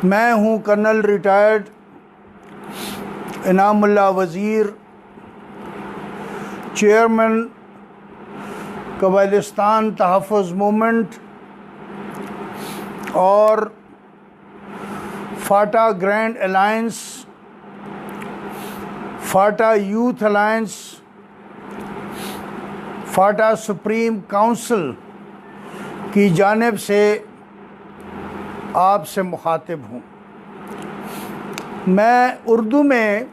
मैं हूं colonel retired Inamullah वज़ीर, चेयरमैन कबायलिस्तान तहफ़्फ़ुज़ मूवमेंट और फाटा ग्रैंड अलायंस, फाटा यूथ अलायंस, फाटा सुप्रीम काउंसिल की जानिब से आपसे मुखातिब हूँ। मैं उर्दू में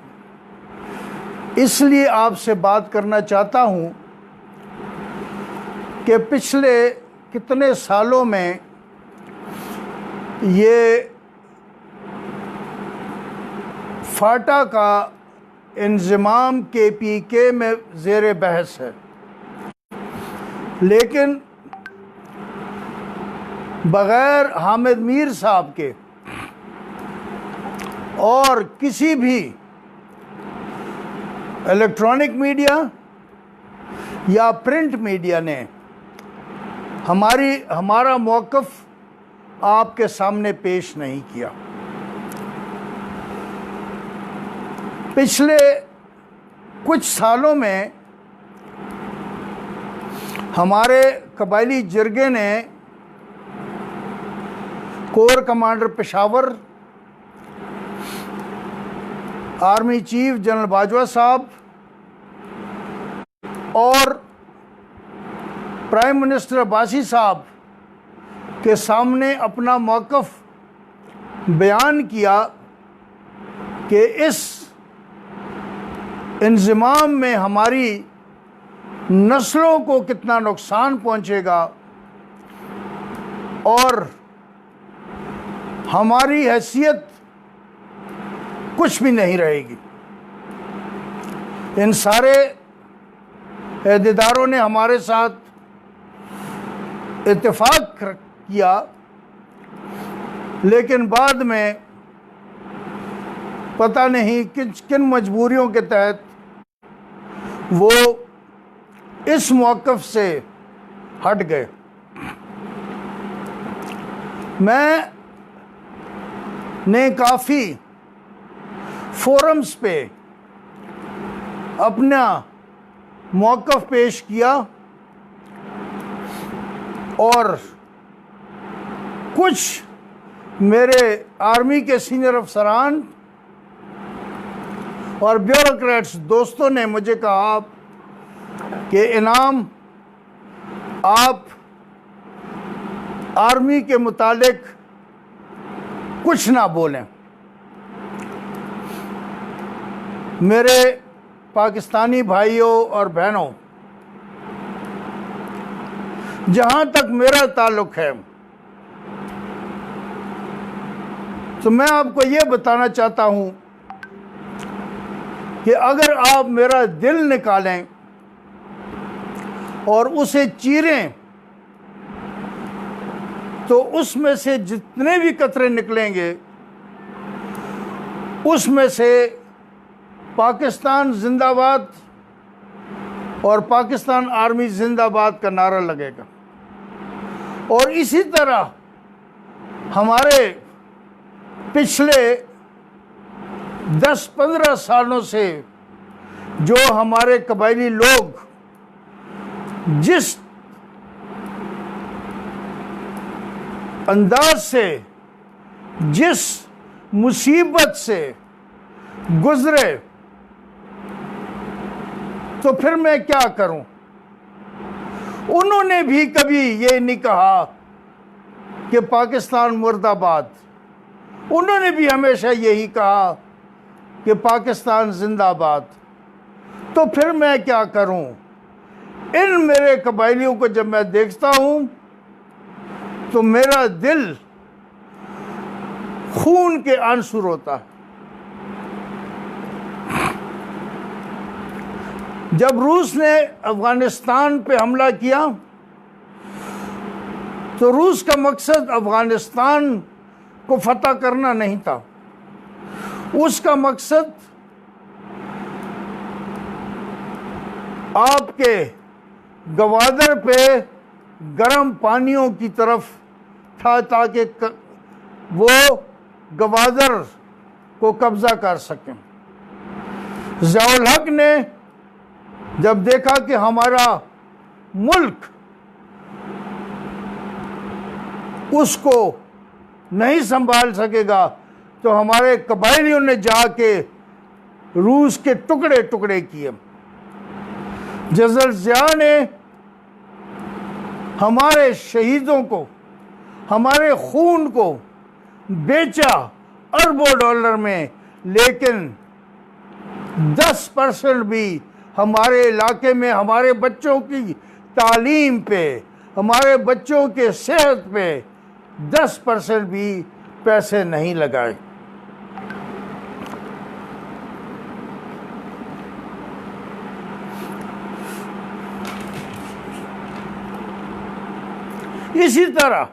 इसलिए आपसे बात करना चाहता हूँ कि पिछले कितने सालों में ये फाटा का इंज़िमाम KPK में ज़ेर बहस है, लेकिन बग़ैर हामिद मीर साहब के और किसी भी इलेक्ट्रॉनिक मीडिया या प्रिंट मीडिया ने हमारा मौक़िफ़ आपके सामने पेश नहीं किया। पिछले कुछ सालों में हमारे कबायली जिरगे ने core commander Peshawar, army chief general Bajwa साहब और प्राइम मिनिस्टर अब्बासी साहब के सामने अपना मौक़िफ़ बयान किया कि इस इंज़िमाम में हमारी नस्लों को कितना नुकसान पहुंचेगा और हमारी हैसियत कुछ भी नहीं रहेगी। इन सारे अहदेदारों ने हमारे साथ इत्तेफाक किया, लेकिन बाद में पता नहीं किन मजबूरियों के तहत वो इस मौक़िफ़ से हट गए। मैंने काफ़ी फोरम्स पे अपना मौक़िफ़ पेश किया और कुछ मेरे आर्मी के सीनियर अफसरान और ब्यूरोक्रेट्स दोस्तों ने मुझे कहा कि इनाम, आप आर्मी के मुतालिक कुछ ना बोलें। मेरे पाकिस्तानी भाइयों और बहनों, जहाँ तक मेरा ताल्लुक़ है तो मैं आपको ये बताना चाहता हूँ कि अगर आप मेरा दिल निकालें और उसे चीरें तो उसमें से जितने भी कतरे निकलेंगे उसमें से पाकिस्तान जिंदाबाद और पाकिस्तान आर्मी जिंदाबाद का नारा लगेगा। और इसी तरह हमारे पिछले 10-15 सालों से जो हमारे कबायली लोग जिस अंदाज से, जिस मुसीबत से गुजरे, तो फिर मैं क्या करूं। उन्होंने भी कभी ये नहीं कहा कि पाकिस्तान मुर्दाबाद, उन्होंने भी हमेशा यही कहा कि पाकिस्तान जिंदाबाद। तो फिर मैं क्या करूं। इन मेरे कबायलियों को जब मैं देखता हूं तो मेरा दिल खून के आंसू रोता है। जब रूस ने अफगानिस्तान पे हमला किया तो रूस का मकसद अफगानिस्तान को फतह करना नहीं था, उसका मकसद आपके गवादर पे गर्म पानियों की तरफ था ताकि वो गवादर को कब्जा कर सकें। ज़ियाउल हक ने जब देखा कि हमारा मुल्क उसको नहीं संभाल सकेगा, तो हमारे कबायलियों ने जाके रूस के टुकड़े टुकड़े किए। जनरल ज़िया ने हमारे शहीदों को, हमारे खून को बेचा अरबों डॉलर में, लेकिन 10% भी हमारे इलाके में हमारे बच्चों की तालीम पे, हमारे बच्चों के सेहत पे 10% भी पैसे नहीं लगाए। इसी तरह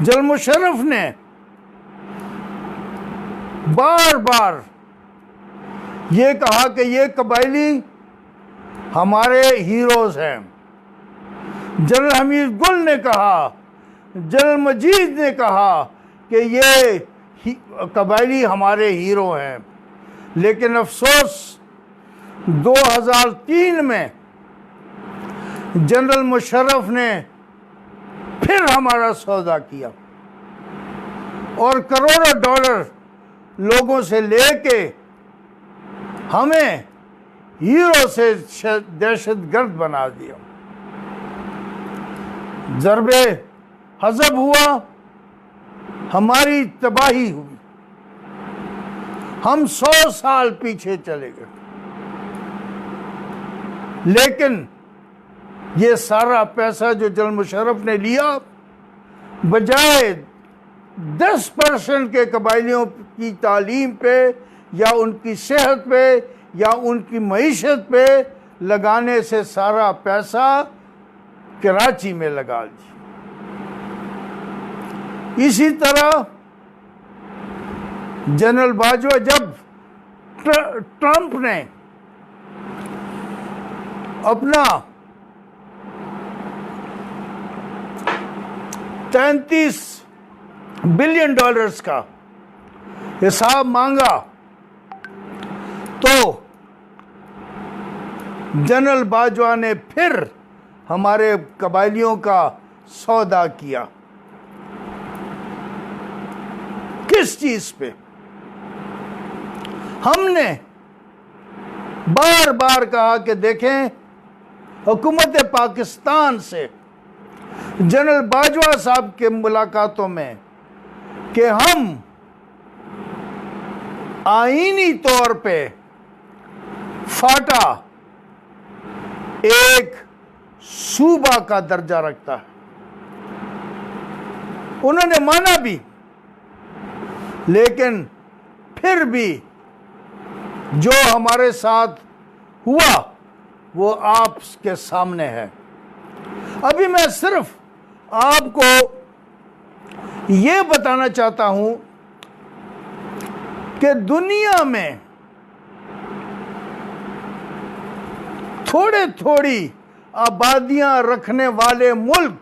जनरल मुशर्रफ ने बार बार ये कहा कि ये कबायली हमारे हीरोज हैं। जनरल हमीद गुल ने कहा, जनरल मजीद ने कहा कि ये कबायली हमारे हीरो हैं। लेकिन अफसोस 2003 में जनरल मुशर्रफ ने फिर हमारा सौदा किया और करोड़ों डॉलर लोगों से लेके हमें हीरो से दहशतगर्द बना दिया। ज़रबे हज़ब हुआ, हमारी तबाही हुई, हम 100 साल पीछे चले गए। लेकिन ये सारा पैसा जो जनरल मुशर्रफ ने लिया, बजाय 10% के कबायलियों की तालीम पे या उनकी सेहत पे या उनकी मईशत पे लगाने से सारा पैसा कराची में लगा दिया। इसी तरह जनरल बाजवा, जब ट्रंप ने अपना 33 बिलियन डॉलर्स का हिसाब मांगा, तो जनरल बाजवा ने फिर हमारे कबायलियों का सौदा किया। किस चीज पे? हमने बार बार कहा कि देखें, हुकूमत पाकिस्तान से जनरल बाजवा साहब के मुलाकातों में कि हम आईनी तौर पे फाटा एक सूबा का दर्जा रखता है। उन्होंने माना भी, लेकिन फिर भी जो हमारे साथ हुआ वो आपके सामने है। अभी मैं सिर्फ आपको ये बताना चाहता हूं कि दुनिया में थोड़े थोड़ी आबादियां रखने वाले मुल्क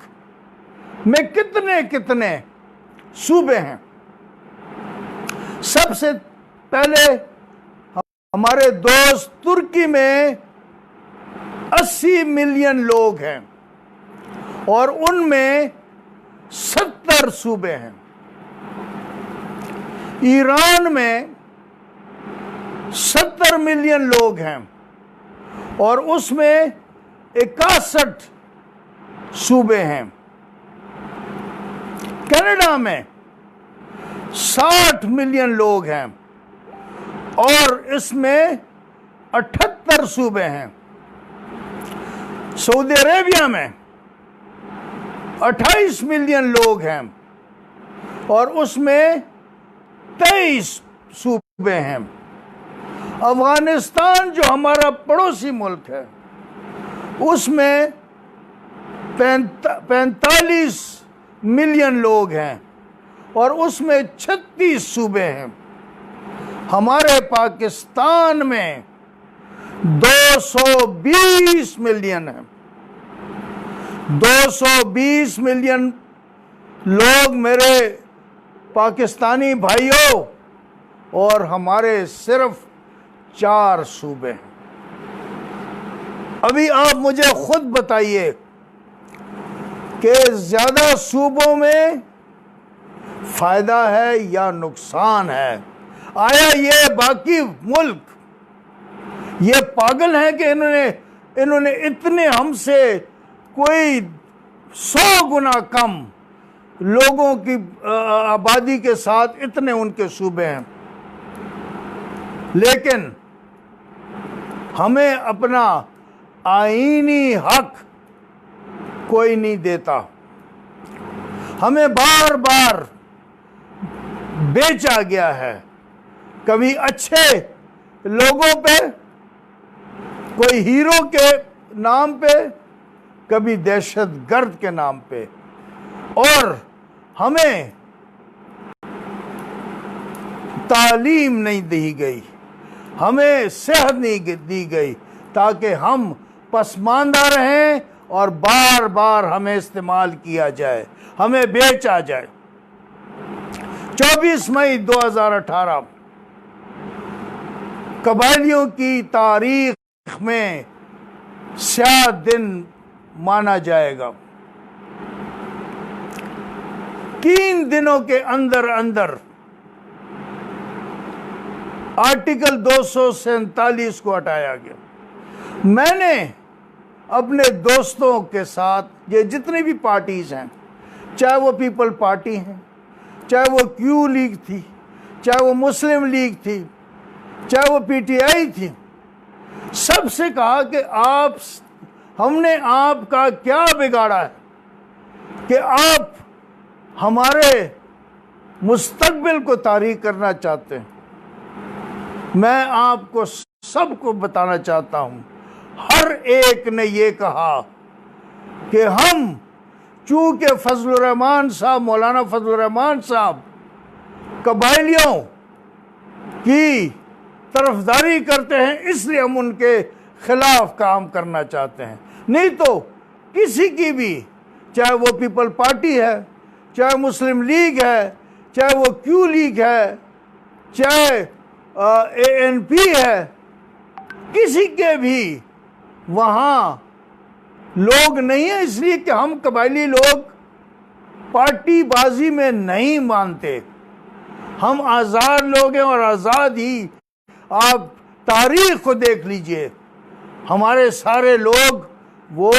में कितने कितने सूबे हैं। सबसे पहले हमारे दोस्त तुर्की में 80 मिलियन लोग हैं और उनमें 70 सूबे हैं। ईरान में 70 मिलियन लोग हैं और उसमें 61 सूबे हैं। कनाडा में 60 मिलियन लोग हैं और इसमें 78 सूबे हैं। सऊदी अरेबिया में 28 मिलियन लोग हैं और उसमें 23 सूबे हैं। अफगानिस्तान जो हमारा पड़ोसी मुल्क है, उसमें 45 मिलियन लोग हैं और उसमें 36 सूबे हैं। हमारे पाकिस्तान में 220 मिलियन है। 220 मिलियन लोग मेरे पाकिस्तानी भाइयों, और हमारे सिर्फ 4 सूबे हैं। अभी आप मुझे खुद बताइए कि ज्यादा सूबों में फायदा है या नुकसान है? आया ये बाकी मुल्क ये पागल है कि इन्होंने इतने हमसे कोई 100 गुना कम लोगों की आबादी के साथ इतने उनके सूबे हैं, लेकिन हमें अपना आईनी हक कोई नहीं देता। हमें बार बार बेचा गया है, कभी अच्छे लोगों पे, कोई हीरो के नाम पे, कभी दहशतगर्द के नाम पे, और हमें तालीम नहीं दी गई, हमें सेहत नहीं दी गई, ताकि हम पसमानदा रहें और बार बार हमें इस्तेमाल किया जाए, हमें बेचा जाए। 24 मई 2018 कबायलियों की तारीख में स्याह दिन माना जाएगा। 3 दिनों के अंदर अंदर आर्टिकल 247 को हटाया गया। मैंने अपने दोस्तों के साथ, ये जितनी भी पार्टीज हैं, चाहे वो पीपल पार्टी हैं, चाहे वो क्यू लीग थी, चाहे वो मुस्लिम लीग थी, चाहे वो पीटीआई थी, सबसे कहा कि हमने आपका क्या बिगाड़ा है कि आप हमारे मुस्तकबिल को तारीख करना चाहते हैं। मैं आपको सबको बताना चाहता हूं, हर एक ने ये कहा कि हम चूंकि फजलुर रहमान साहब, मौलाना फजलुर रहमान साहब कबायलियों की तरफदारी करते हैं, इसलिए हम उनके खिलाफ काम करना चाहते हैं। नहीं तो किसी की भी, चाहे वो पीपल पार्टी है, चाहे मुस्लिम लीग है, चाहे वो क्यू लीग है, चाहे एएनपी है, किसी के भी वहाँ लोग नहीं है, इसलिए कि हम कबायली लोग पार्टी बाजी में नहीं मानते। हम आज़ाद लोग हैं और आज़ाद ही, आप तारीख को देख लीजिए, हमारे सारे लोग वो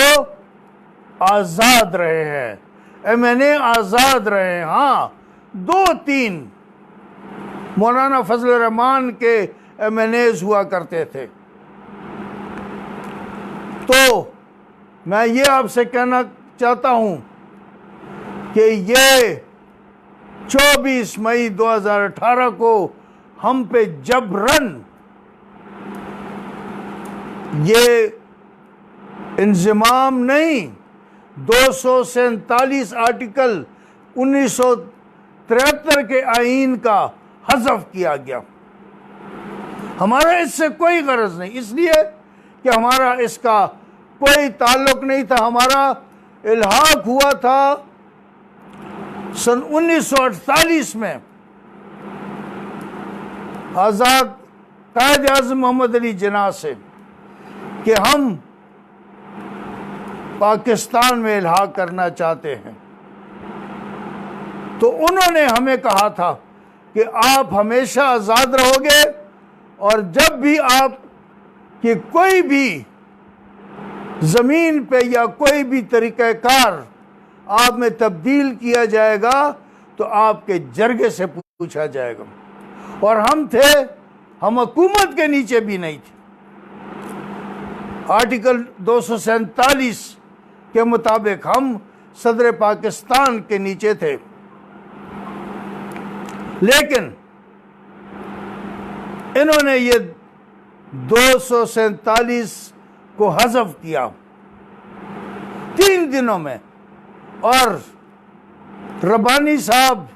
आज़ाद रहे हैं, एमएनए आज़ाद रहे हैं। हाँ, 2-3 मौलाना फजल रहमान के एमएनएज हुआ करते थे। तो मैं ये आपसे कहना चाहता हूं कि ये 24 मई 2018 को हम पे जबरन ये इंज़िमाम नहीं, 247 आर्टिकल 1973 के आईन का हज़फ किया गया। हमारा इससे कोई गरज नहीं, इसलिए कि हमारा इसका कोई ताल्लुक नहीं था। हमारा इल्हाक हुआ था सन 1948 में आज़ाद कायद आज़म मोहम्मद अली जिन्ना से कि हम पाकिस्तान में इल्हाक करना चाहते हैं। तो उन्होंने हमें कहा था कि आप हमेशा आज़ाद रहोगे, और जब भी आप कि कोई भी ज़मीन पे या कोई भी तरीक़ाकार आप में तब्दील किया जाएगा तो आपके जरगे से पूछा जाएगा। और हम हुकूमत के नीचे भी नहीं थे। आर्टिकल 247 के मुताबिक हम सदर पाकिस्तान के नीचे थे, लेकिन इन्होंने ये 247 को हज़फ किया 3 दिनों में। और रब्बानी साहब,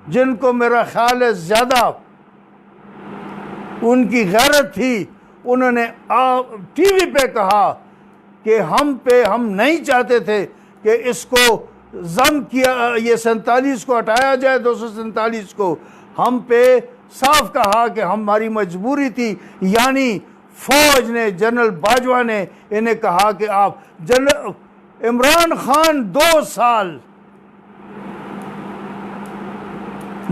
जिनको मेरा ख्याल है ज़्यादा उनकी गैरत थी, उन्होंने टीवी पे कहा कि हम नहीं चाहते थे कि इसको जम किया, ये 47 को हटाया जाए, 247 को। हम पे साफ कहा कि हमारी मजबूरी थी, यानी फौज ने, जनरल बाजवा ने इन्हें कहा कि आप, जनरल इमरान खान 2 साल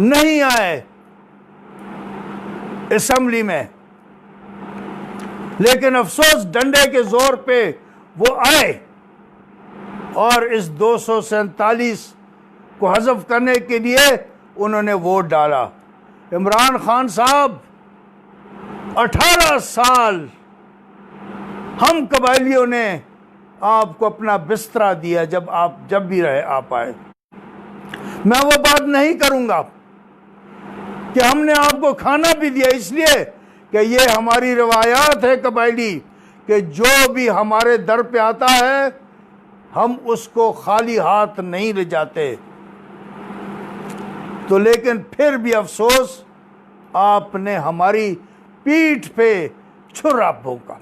नहीं आए असेंबली में, लेकिन अफसोस डंडे के जोर पे वो आए और इस 247 को हज़फ करने के लिए उन्होंने वोट डाला। इमरान खान साहब 18 साल हम कबायलियों ने आपको अपना बिस्तरा दिया, जब भी रहे आप आए। मैं वो बात नहीं करूंगा कि हमने आपको खाना भी दिया, इसलिए कि ये हमारी रवायात है कबायली कि जो भी हमारे दर पे आता है हम उसको खाली हाथ नहीं ले जाते। तो लेकिन फिर भी अफसोस, आपने हमारी पीठ पे छुरा भोंका।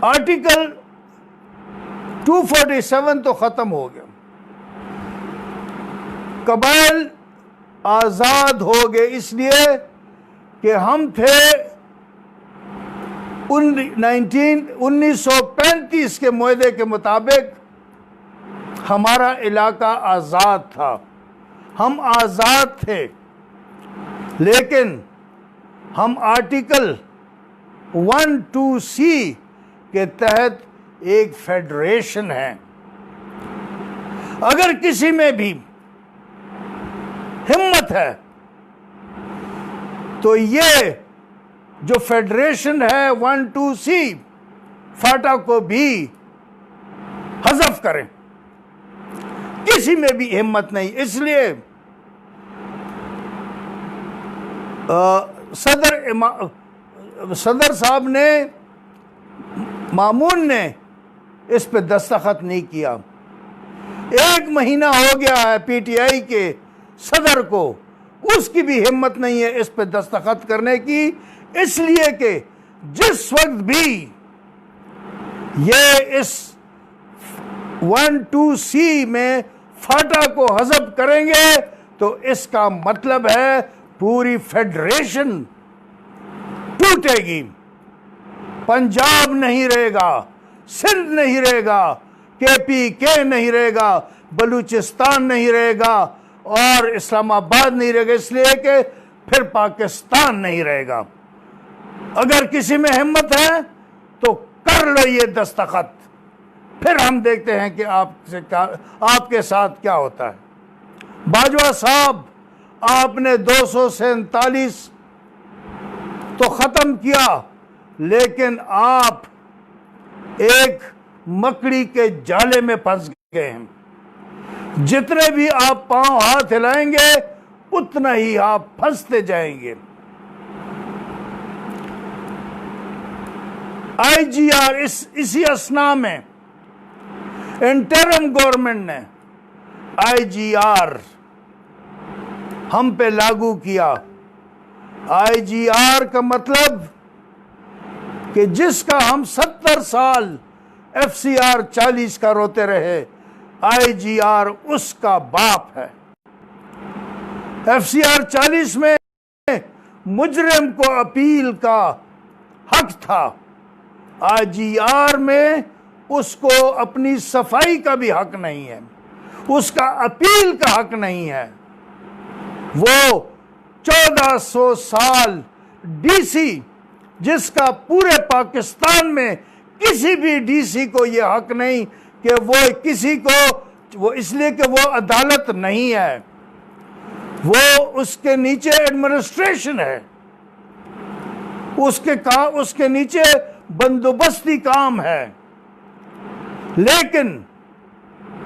आर्टिकल 247 तो खत्म हो गया, कबाइल आजाद हो गए, इसलिए कि हम थे 1935 के मुआहदे के मुताबिक हमारा इलाका आज़ाद था, हम आज़ाद थे। लेकिन हम आर्टिकल 12C के तहत एक फेडरेशन है। अगर किसी में भी हिम्मत है तो ये जो फेडरेशन है 12C, फाटा को भी हज़फ करें। किसी में भी हिम्मत नहीं, इसलिए सदर साहब ने, मामून ने इस पे दस्तखत नहीं किया। 1 महीना हो गया है पीटीआई के सदर को, उसकी भी हिम्मत नहीं है इस पे दस्तखत करने की, इसलिए कि जिस वक्त भी ये इस 12C में फाटा को हज़फ करेंगे तो इसका मतलब है पूरी फेडरेशन टूटेगी। पंजाब नहीं रहेगा, सिंध नहीं रहेगा, KPK नहीं रहेगा, बलूचिस्तान नहीं रहेगा और इस्लामाबाद नहीं रहेगा, इसलिए कि फिर पाकिस्तान नहीं रहेगा। अगर किसी में हिम्मत है तो कर लो ये दस्तखत, फिर हम देखते हैं कि आपके साथ क्या होता है। बाजवा साहब, आपने 247 तो खत्म किया, लेकिन आप एक मकड़ी के जाले में फंस गए हैं। जितने भी आप पांव हाथ हिलाएंगे उतना ही आप फंसते जाएंगे। IGR इसी असना में इंटरिम गवर्नमेंट ने IGR हम पे लागू किया। IGR का मतलब कि जिसका हम 70 साल FCR 40 का रोते रहे, IGR उसका बाप है। FCR 40 में मुजरिम को अपील का हक था, IGR में उसको अपनी सफाई का भी हक नहीं है, उसका अपील का हक नहीं है। वो 1400 साल DC, जिसका पूरे पाकिस्तान में किसी भी DC को ये हक नहीं कि वो किसी को, वो इसलिए कि वो अदालत नहीं है, वो उसके नीचे एडमिनिस्ट्रेशन है, उसके नीचे बंदोबस्ती काम है। लेकिन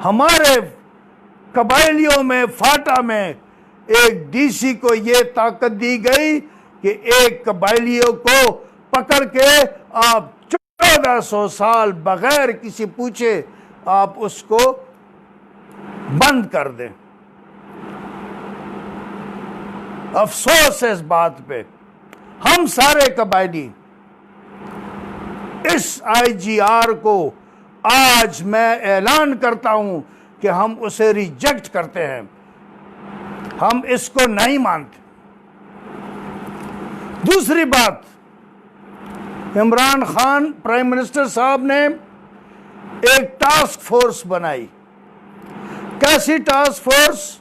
हमारे कबायलियों में, फाटा में एक DC को ये ताकत दी गई कि एक कबायलियों को पकड़ के आप 1400 साल बगैर किसी पूछे आप उसको बंद कर दें। अफसोस है इस बात पे। हम सारे कबायली इस IGR को आज मैं ऐलान करता हूं कि हम उसे रिजेक्ट करते हैं, हम इसको नहीं मानते। दूसरी बात, इमरान खान प्राइम मिनिस्टर साहब ने एक टास्क फोर्स बनाई। कैसी टास्क फोर्स?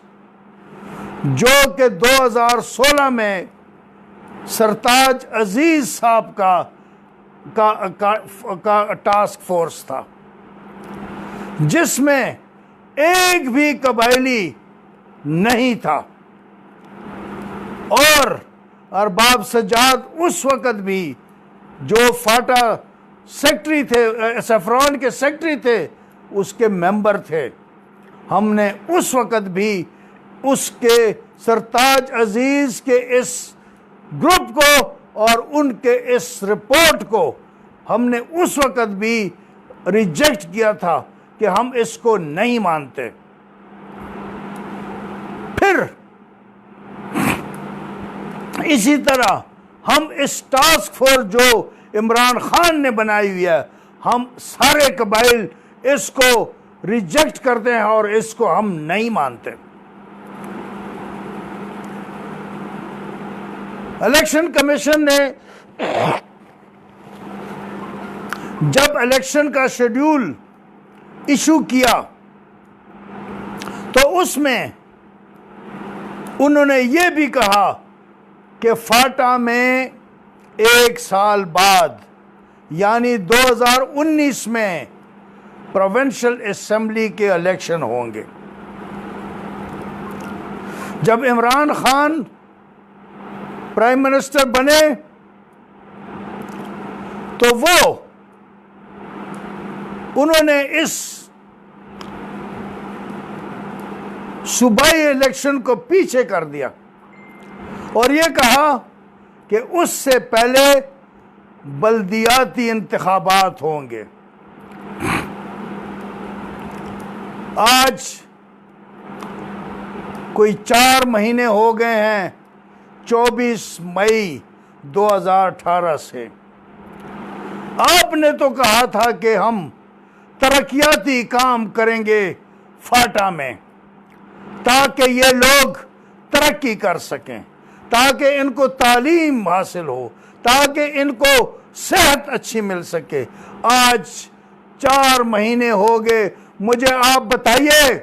जो कि 2016 में सरताज अजीज साहब का टास्क फोर्स था, जिसमें एक भी कबायली नहीं था। और अरबाब सज्जाद उस वक़्त भी जो फाटा सेक्रेटरी थे, सैफरान के सेक्रेटरी थे, उसके मेंबर थे। हमने उस वक़्त भी उसके सरताज अजीज के इस ग्रुप को और उनके इस रिपोर्ट को हमने उस वक़्त भी रिजेक्ट किया था कि हम इसको नहीं मानते। फिर इसी तरह हम इस टास्क फोर्स जो इमरान खान ने बनाई हुई है, हम सारे कबाइल इसको रिजेक्ट करते हैं और इसको हम नहीं मानते। इलेक्शन कमीशन ने जब इलेक्शन का शेड्यूल इशू किया तो उसमें उन्होंने ये भी कहा कि फाटा में 1 साल बाद यानी 2019 में प्रोविंशियल असेंबली के इलेक्शन होंगे। जब इमरान खान प्राइम मिनिस्टर बने तो उन्होंने इस सूबाई इलेक्शन को पीछे कर दिया और यह कहा कि उससे पहले बल्दियाती इंतखाबात होंगे। आज कोई 4 महीने हो गए हैं 24 मई 2018 से। आपने तो कहा था कि हम तरक्याती काम करेंगे फाटा में ताकि ये लोग तरक्की कर सकें, ताकि इनको तालीम हासिल हो, ताकि इनको सेहत अच्छी मिल सके। आज 4 महीने हो गए, मुझे आप बताइए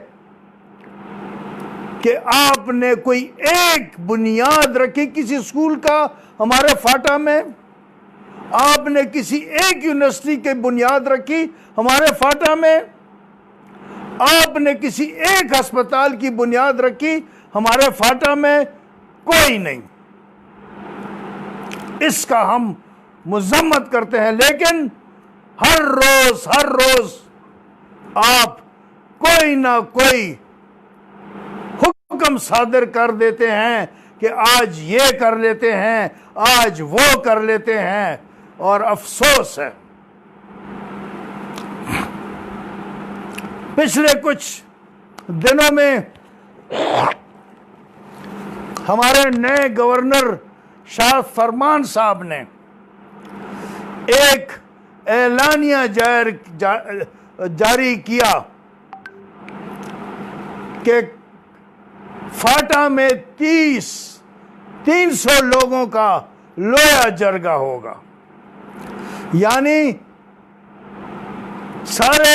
कि आपने कोई एक बुनियाद रखी किसी स्कूल का हमारे फाटा में? आपने किसी एक यूनिवर्सिटी की बुनियाद रखी हमारे फाटा में? आपने किसी एक अस्पताल की बुनियाद रखी हमारे फाटा में? कोई नहीं। इसका हम मजम्मत करते हैं, लेकिन हर रोज आप कोई ना कोई हुक्म सादर कर देते हैं कि आज ये कर लेते हैं, आज वो कर लेते हैं, और अफसोस है पिछले कुछ दिनों में हमारे नए गवर्नर शाह फरमान साहब ने एक ऐलानिया जारी किया कि फाटा में 300 लोगों का लोया जरगा होगा। यानी सारे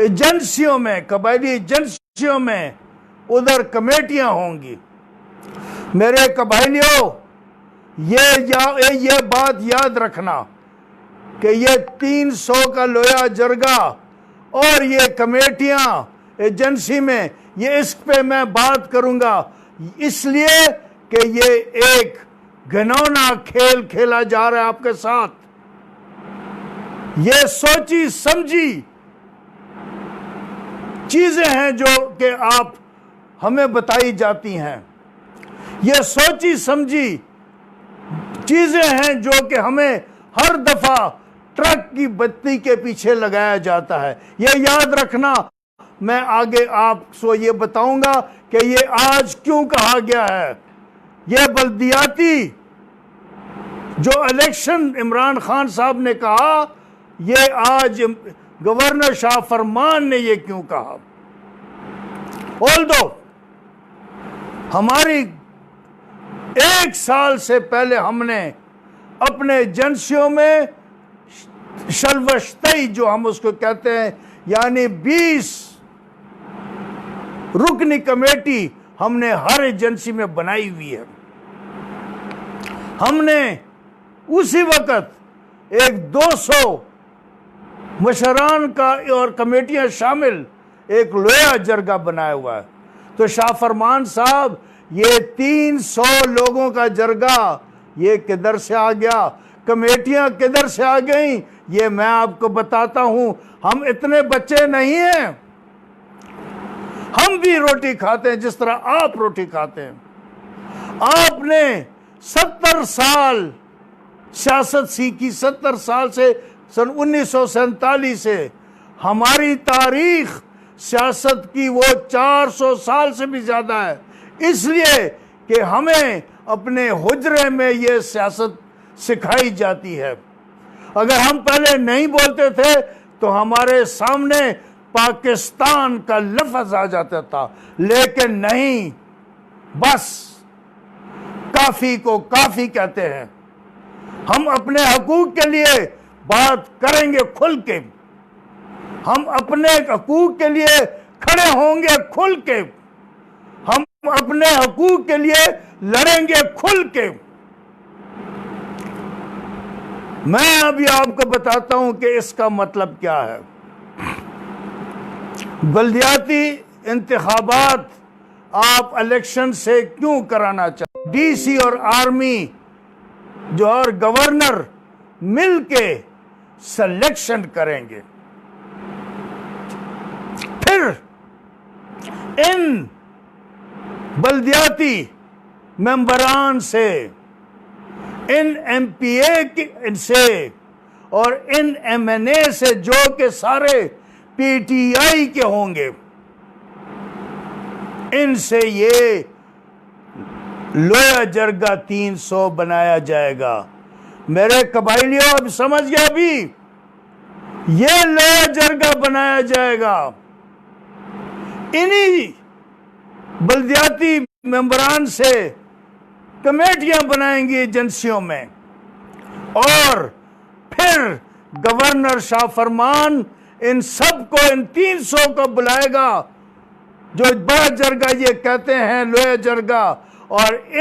एजेंसियों में, कबायली एजेंसियों में उधर कमेटियां होंगी। मेरे कबायलियों, ये बात याद रखना कि ये 300 का लोया जरगा और ये कमेटियां एजेंसी में, ये इस पे मैं बात करूंगा इसलिए कि ये एक घिनौना खेल खेला जा रहा है आपके साथ। ये सोची समझी चीजें हैं जो कि आप हमें बताई जाती हैं। ये सोची समझी चीजें हैं जो कि हमें हर दफा ट्रक की बत्ती के पीछे लगाया जाता है। ये याद रखना। मैं आगे आपको ये बताऊंगा कि ये आज क्यों कहा गया है। ये बल्दियाती जो इलेक्शन इमरान खान साहब ने कहा, ये आज गवर्नर शाह फरमान ने ये क्यों कहा? ऑल्दो हमारी 1 साल से पहले हमने अपने एजेंसियों में शलवश्तई, जो हम उसको कहते हैं, यानी 20 रुकनी कमेटी हमने हर एजेंसी में बनाई हुई है। हमने उसी वक्त एक 200 मशरान का और कमेटियां शामिल एक लोया जरगा बनाया हुआ है। तो शाह फरमान साहब, ये 300 लोगों का जरगा ये किधर से आ गया, कमेटियां किधर से आ गई, ये मैं आपको बताता हूं। हम इतने बच्चे नहीं हैं, हम भी रोटी खाते हैं जिस तरह आप रोटी खाते हैं। आपने 70 साल सियासत सीखी, 70 साल से, सन 1947 से हमारी तारीख सियासत की वो 400 साल से भी ज्यादा है, इसलिए कि हमें अपने हुजरे में ये सियासत सिखाई जाती है। अगर हम पहले नहीं बोलते थे तो हमारे सामने पाकिस्तान का लफ्ज आ जाता था, लेकिन नहीं, बस काफी को काफी कहते हैं। हम अपने हकूक के लिए बात करेंगे खुल के, हम अपने हकूक के लिए खड़े होंगे खुल के, हम अपने हकूक के लिए लड़ेंगे खुल के। मैं अभी आपको बताता हूं कि इसका मतलब क्या है। बल्दियाती इंतखाबात आप इलेक्शन से क्यों कराना चाहते? डीसी और आर्मी जो और गवर्नर मिलके सिलेक्शन करेंगे, फिर इन बल्दियाती मेंबरान से, इन एमपीए से और इन एमएनए से, जो कि सारे पीटीआई के होंगे, इनसे ये लोया जरगा 300 बनाया जाएगा। मेरे कबाइलियों, अब समझ गया, अभी ये लोया जरगा बनाया जाएगा। इन्हीं बल्दियाती मेंबरान से कमेटियां बनाएंगी एजेंसियों में, और फिर गवर्नर शाह फरमान इन सबको, इन 300 को बुलाएगा, जो बड़ा जरगा ये कहते हैं, लोया जरगा, और